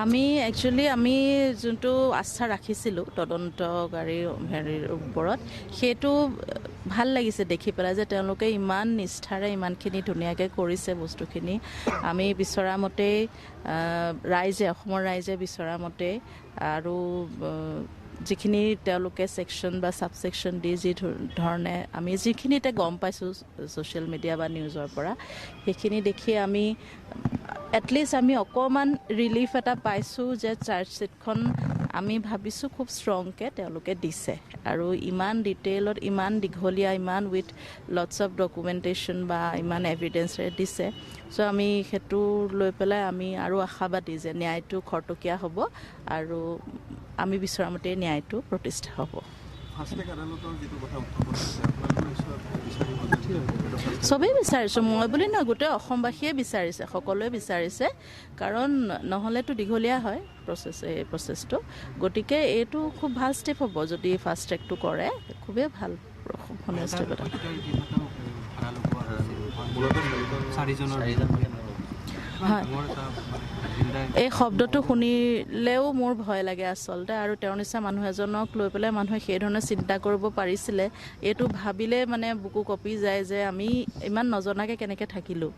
আমি যোনটো আস্থা ৰাখিছিলোঁ তদন্তকাৰী হেৰিৰ ওপৰত সেইটো ভাল লাগিছে দেখি পেলাই যে তেওঁলোকে ইমান নিষ্ঠাৰে ইমানখিনি ধুনীয়াকৈ কৰিছে বস্তুখিনি আমি বিচৰা মতেই অসমৰ ৰাইজে বিচৰা মতেই আৰু যিখিনি তেওঁলোকে ছেকশ্যন বা ছাবছেকশ্যন দি যি ধৰণে আমি যিখিনিতে গম পাইছোঁ ছ'চিয়েল মিডিয়া বা নিউজৰ পৰা সেইখিনি দেখি আমি এটলিষ্ট আমি অকণমান ৰিলিফ এটা পাইছোঁ যে চাৰ্জশ্বিটখন আমি ভাবিছোঁ খুব ষ্ট্ৰংকৈ তেওঁলোকে দিছে আৰু ইমান ডিটেইলত ইমান দীঘলীয়া ইমান উইথ লটছ অফ ডকুমেণ্টেশ্যন বা ইমান এভিডেঞ্চৰে দিছে চ' আমি সেইটো লৈ পেলাই আমি আৰু আশাবাদী যে ন্যায়টো খৰতকীয়া হ'ব আৰু আমি বিচৰা মতে ন্যায়টো প্ৰতিষ্ঠা হ'ব চবেই বিচাৰিছোঁ মই বুলি নহয় গোটেই অসমবাসীয়ে বিচাৰিছে সকলোৱে বিচাৰিছে কাৰণ নহ'লেতো দীঘলীয়া হয় প্ৰচেছটো গতিকে এইটো খুব ভাল ষ্টেপ হ'ব যদি ফাষ্ট ট্ৰেকটো কৰে খুবেই ভাল ষ্টেপ এটা হয় এই শব্দটো শুনিলেও মোৰ ভয় লাগে আচলতে আৰু তেওঁৰ নিচিনা মানুহ এজনক লৈ পেলাই মানুহে সেই ধৰণে চিন্তা কৰিব পাৰিছিলে এইটো ভাবিলে মানে বুকু কঁপি যায় যে আমি ইমান নজনাকৈ কেনেকৈ থাকিলোঁ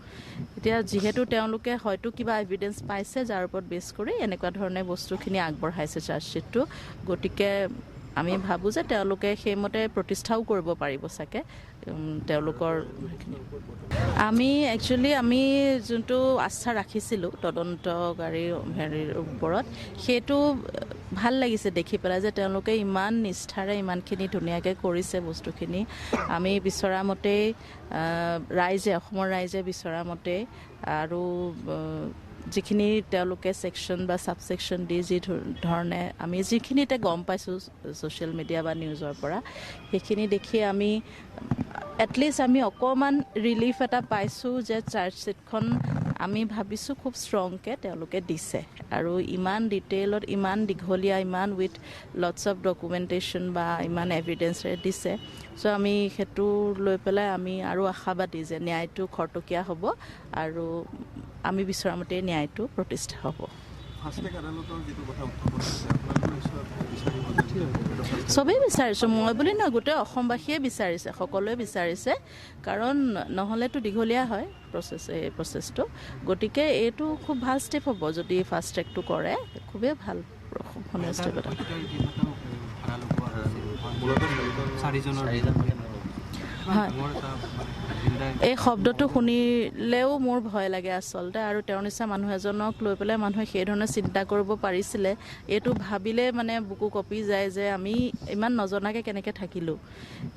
এতিয়া যিহেতু তেওঁলোকে হয়তো কিবা এভিডেঞ্চ পাইছে যাৰ ওপৰত বেছ কৰি এনেকুৱা ধৰণে বস্তুখিনি আগবঢ়াইছে চাৰ্জশ্বিটটো গতিকে আমি ভাবোঁ যে তেওঁলোকে সেইমতে প্ৰতিষ্ঠাও কৰিব পাৰিব চাগে তেওঁলোকৰ আমি যোনটো আস্থা ৰাখিছিলোঁ তদন্তকাৰী হেৰিৰ ওপৰত সেইটো ভাল লাগিছে দেখি পেলাই যে তেওঁলোকে ইমান নিষ্ঠাৰে ইমানখিনি ধুনীয়াকৈ কৰিছে বস্তুখিনি আমি বিচৰা মতেই অসমৰ ৰাইজে বিচৰা মতেই আৰু যিখিনি তেওঁলোকে ছেকশ্যন বা ছাবছেকশ্যন দি যি ধৰণে আমি যিখিনিতে গম পাইছোঁ ছ'চিয়েল মিডিয়া বা নিউজৰ পৰা সেইখিনি দেখি আমি এটলিষ্ট আমি অকণমান ৰিলিফ এটা পাইছোঁ যে চাৰ্জশ্বিটখন আমি ভাবিছোঁ খুব ষ্ট্ৰংকৈ তেওঁলোকে দিছে আৰু ইমান ডিটেইলত ইমান দীঘলীয়া ইমান উইথ লটছ অফ ডকুমেণ্টেশ্যন বা ইমান এভিডেঞ্চৰে দিছে চ' আমি সেইটো লৈ পেলাই আমি আৰু আশাবাদী যে ন্যায়টো খৰতকীয়া হ'ব আৰু আমি বিচৰা মতে ন্যায়টো প্ৰতিষ্ঠা হ'ব চবেই বিচাৰিছোঁ মই বুলি নহয় গোটেই অসমবাসীয়ে বিচাৰিছে সকলোৱে বিচাৰিছে কাৰণ নহ'লেতো দীঘলীয়া হয় প্ৰচেছটো গতিকে এইটো খুব ভাল ষ্টেপ হ'ব যদি ফাষ্ট ট্ৰেকটো কৰে খুবেই ভাল ষ্টেপ এটা হয় এই শব্দটো শুনিলেও মোৰ ভয় লাগে আচলতে আৰু তেওঁৰ নিচিনা মানুহ এজনক লৈ পেলাই মানুহে সেই ধৰণে চিন্তা কৰিব পাৰিছিলে এইটো ভাবিলে মানে বুকু কঁপি যায় যে আমি ইমান নজনাকৈ কেনেকৈ থাকিলোঁ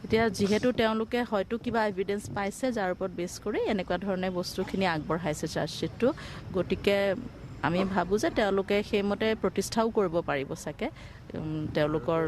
এতিয়া যিহেতু তেওঁলোকে হয়তো কিবা এভিডেঞ্চ পাইছে যাৰ ওপৰত বেছ কৰি এনেকুৱা ধৰণে বস্তুখিনি আগবঢ়াইছে চাৰ্জশ্বিটটো গতিকে আমি ভাবোঁ যে তেওঁলোকে সেইমতে প্ৰতিষ্ঠাও কৰিব পাৰিব চাগে তেওঁলোকৰ